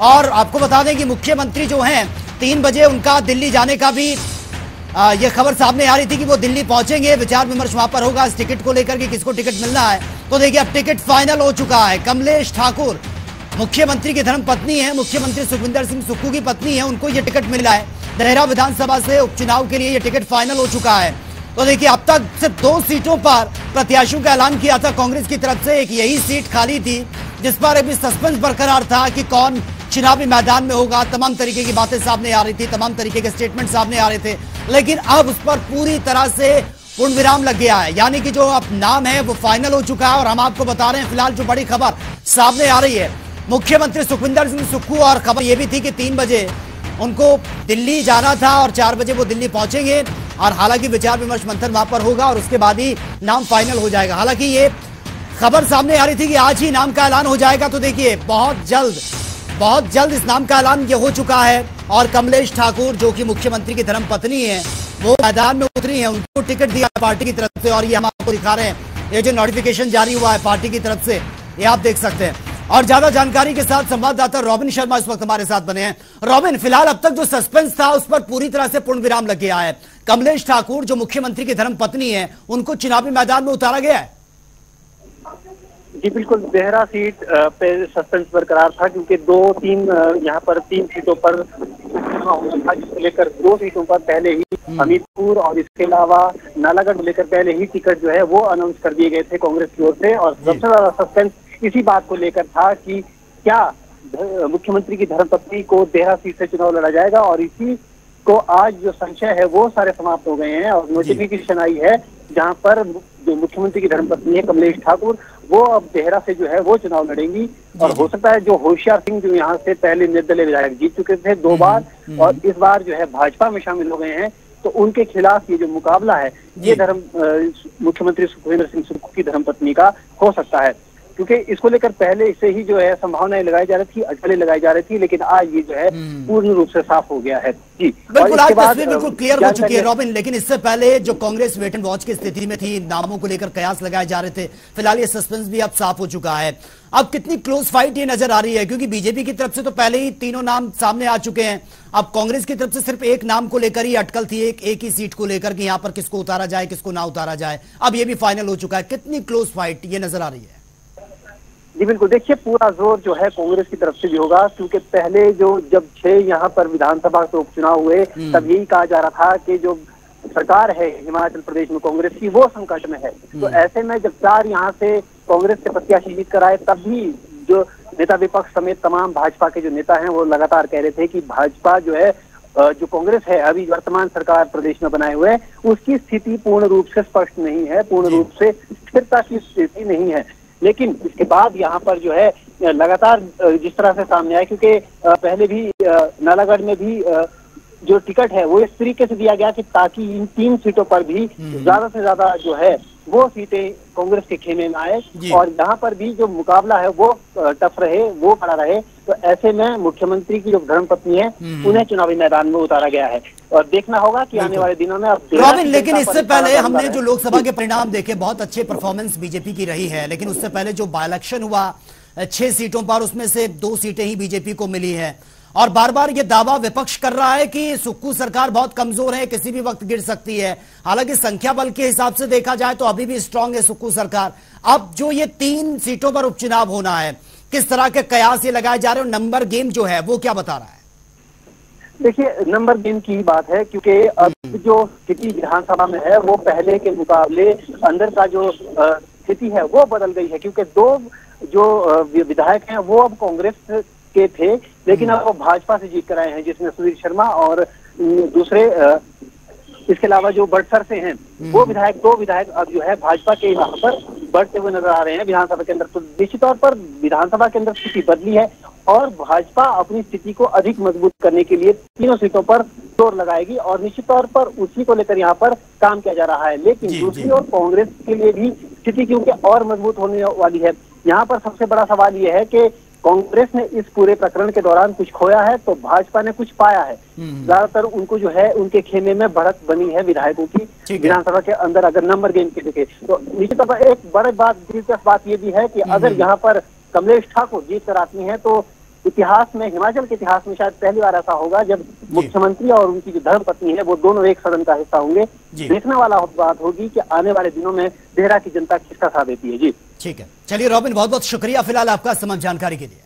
और आपको बता दें कि मुख्यमंत्री जो हैं 3 बजे उनका दिल्ली जाने का भी ये खबर सामने आ रही थी कि वो दिल्ली पहुंचेंगे, विचार विमर्श वहां पर होगा इस टिकट को लेकर कि किसको टिकट मिलना है। तो देखिए अब टिकट फाइनल हो चुका है। कमलेश ठाकुर मुख्यमंत्री की धर्मपत्नी है, मुख्यमंत्री सुखविंदर सिंह सुक्खू की पत्नी है, उनको ये टिकट मिला है। देहरा विधानसभा से उपचुनाव के लिए ये टिकट फाइनल हो चुका है। तो देखिए अब तक सिर्फ 2 सीटों पर प्रत्याशियों का ऐलान किया था कांग्रेस की तरफ से। एक यही सीट खाली थी जिस पर अभी सस्पेंस बरकरार था कि कौन चुनावी मैदान में होगा। तमाम तरीके की बातें सामने आ रही थी, तमाम तरीके के स्टेटमेंट सामने आ रहे थे, लेकिन अब उस पर पूरी तरह से पूर्ण विराम लग गया है। यानी कि जो अब नाम है वो फाइनल हो चुका है। और हम आपको बता रहे हैं फिलहाल जो बड़ी खबर सामने आ रही है, मुख्यमंत्री सुखविंदर सिंह सुक्खू, और खबर यह भी थी कि 3 बजे उनको दिल्ली जाना था और 4 बजे वो दिल्ली पहुंचेंगे। और हालांकि विचार विमर्श मंथन वहां पर होगा और उसके बाद ही नाम फाइनल हो जाएगा। हालांकि ये खबर सामने आ रही थी कि आज ही नाम का ऐलान हो जाएगा। तो देखिए बहुत जल्द इस नाम का ऐलान ये हो चुका है। और कमलेश ठाकुर जो कि मुख्यमंत्री की धर्मपत्नी है वो मैदान में उतरी है, उनको टिकट दिया पार्टी की तरफ से। और ये हम आपको दिखा रहे हैं, ये जो नोटिफिकेशन जारी हुआ है पार्टी की तरफ से, ये आप देख सकते हैं। और ज्यादा जानकारी के साथ संवाददाता रॉबिन शर्मा इस वक्त हमारे साथ बने हैं। रॉबिन, फिलहाल अब तक जो सस्पेंस था उस पर पूरी तरह से पूर्ण विराम लग गया है। कमलेश ठाकुर जो मुख्यमंत्री की धर्मपत्नी है उनको चुनावी मैदान में उतारा गया है। जी बिल्कुल, देहरा सीट पे सस्पेंस बरकरार था क्योंकि 2-3 यहाँ पर 3 सीटों पर जिसको लेकर 2 सीटों पर पहले ही हमीरपुर और इसके अलावा नालागढ़ को लेकर पहले ही टिकट जो है वो अनाउंस कर दिए गए थे कांग्रेस की ओर से। और सबसे ज्यादा सस्पेंस इसी बात को लेकर था कि क्या मुख्यमंत्री की धर्मपत्नी को देहरा सीट से चुनाव लड़ा जाएगा। और इसी को आज जो संशय है वो सारे समाप्त हो गए हैं और नोटिफिकेशन आई है जहां पर जो मुख्यमंत्री की धर्मपत्नी है कमलेश ठाकुर, वो अब देहरा से जो है वो चुनाव लड़ेंगी। और हो सकता है जो होशियार सिंह जो यहाँ से पहले निर्दलीय विधायक जीत चुके थे 2 बार और इस बार जो है भाजपा में शामिल हो गए हैं, तो उनके खिलाफ ये जो मुकाबला है ये मुख्यमंत्री सुखविंदर सिंह सुक्खू की धर्मपत्नी का हो सकता है। क्योंकि इसको लेकर पहले से ही जो है संभावनाएं लगाई जा रही थी, अटकलें लगाई जा रही थी, लेकिन आज ये जो है पूर्ण रूप से साफ हो गया है। जी बिल्कुल, आज तस्वीर बिल्कुल क्लियर हो चुकी है रॉबिन। लेकिन इससे पहले जो कांग्रेस वेट एंड वॉच की स्थिति में थी, नामों को लेकर कयास लगाए जा रहे थे, फिलहाल ये सस्पेंस भी अब साफ हो चुका है। अब कितनी क्लोज फाइट ये नजर आ रही है, क्योंकि बीजेपी की तरफ से तो पहले ही तीनों नाम सामने आ चुके हैं। अब कांग्रेस की तरफ से सिर्फ एक नाम को लेकर ही अटकल थी, एक ही सीट को लेकर कि यहां पर किसको उतारा जाए किसको ना उतारा जाए। अब ये भी फाइनल हो चुका है। कितनी क्लोज फाइट ये नजर आ रही है? जी बिल्कुल, देखिए पूरा जोर जो है कांग्रेस की तरफ से भी होगा क्योंकि पहले जब 6 यहाँ पर विधानसभा के उपचुनाव हुए तब यही कहा जा रहा था कि जो सरकार है हिमाचल प्रदेश में कांग्रेस की वो संकट में है। तो ऐसे में जब 4 यहाँ से कांग्रेस के प्रत्याशी जीत कर आए तब भी जो नेता विपक्ष समेत तमाम भाजपा के जो नेता हैं वो लगातार कह रहे थे कि भाजपा जो है जो कांग्रेस है अभी वर्तमान सरकार प्रदेश में बनाए हुए उसकी स्थिति पूर्ण रूप से स्पष्ट नहीं है, पूर्ण रूप से स्थिरता की स्थिति नहीं है। लेकिन इसके बाद यहाँ पर जो है लगातार जिस तरह से सामने आया, क्योंकि पहले भी नालागढ़ में भी जो टिकट है वो इस तरीके से दिया गया कि ताकि इन 3 सीटों पर भी ज्यादा से ज्यादा जो है वो सीटें कांग्रेस के खेमे में आए और यहाँ पर भी जो मुकाबला है वो टफ रहे, वो खड़ा रहे। तो ऐसे में मुख्यमंत्री की जो धर्मपत्नी है उन्हें चुनावी मैदान में उतारा गया है और देखना होगा कि आने वाले दिनों में अब रॉबिन, लेकिन इससे पहले हमने जो लोकसभा के परिणाम देखे, बहुत अच्छे परफॉर्मेंस बीजेपी की रही है। लेकिन उससे पहले जो बाय इलेक्शन हुआ 6 सीटों पर, उसमें से 2 सीटें ही बीजेपी को मिली है। और बार बार ये दावा विपक्ष कर रहा है कि सुक्खू सरकार बहुत कमजोर है, किसी भी वक्त गिर सकती है। हालांकि संख्या बल के हिसाब से देखा जाए तो अभी भी स्ट्रांग है सुक्खू सरकार। अब जो ये 3 सीटों पर उपचुनाव होना है, किस तरह के कयास ये लगाए जा रहे हैं, नंबर गेम जो है वो क्या बता रहा है? देखिए नंबर गेम की बात है क्योंकि अब जो स्थिति विधानसभा में है वो पहले के मुकाबले अंदर का जो स्थिति है वो बदल गई है, क्योंकि 2 जो विधायक हैं वो अब कांग्रेस के थे लेकिन अब वो भाजपा से जीत कर आए हैं, जिसमें सुधीर शर्मा और दूसरे इसके अलावा जो बड़सर से हैं वो विधायक 2 विधायक अब जो है भाजपा के यहाँ पर बढ़ते हुए नजर आ रहे हैं विधानसभा के अंदर। तो निश्चित तौर पर विधानसभा के अंदर स्थिति बदली है और भाजपा अपनी स्थिति को अधिक मजबूत करने के लिए 3 सीटों पर जोर लगाएगी और निश्चित तौर पर उसी को लेकर यहाँ पर काम किया जा रहा है। लेकिन दूसरी ओर कांग्रेस के लिए भी स्थिति क्योंकि और मजबूत होने वाली है। यहाँ पर सबसे बड़ा सवाल यह है कि कांग्रेस ने इस पूरे प्रकरण के दौरान कुछ खोया है तो भाजपा ने कुछ पाया है। ज्यादातर उनको जो है उनके खेमे में बढ़त बनी है विधायकों की विधानसभा के अंदर। अगर नंबर गेम के देखे तो निश्चित तौर पर एक बड़ी बात, दिलचस्प बात ये भी है कि अगर यहाँ पर कमलेश ठाकुर जीत कर आती हैं तो इतिहास में, हिमाचल के इतिहास में शायद पहली बार ऐसा होगा जब मुख्यमंत्री और उनकी जो धर्मपत्नी है वो दोनों एक सदन का हिस्सा होंगे। देखने वाला बात होगी कि आने वाले दिनों में देहरा की जनता किसका साथ देती है। जी ठीक है, चलिए रॉबिन, बहुत बहुत शुक्रिया फिलहाल आपका तमाम जानकारी के लिए।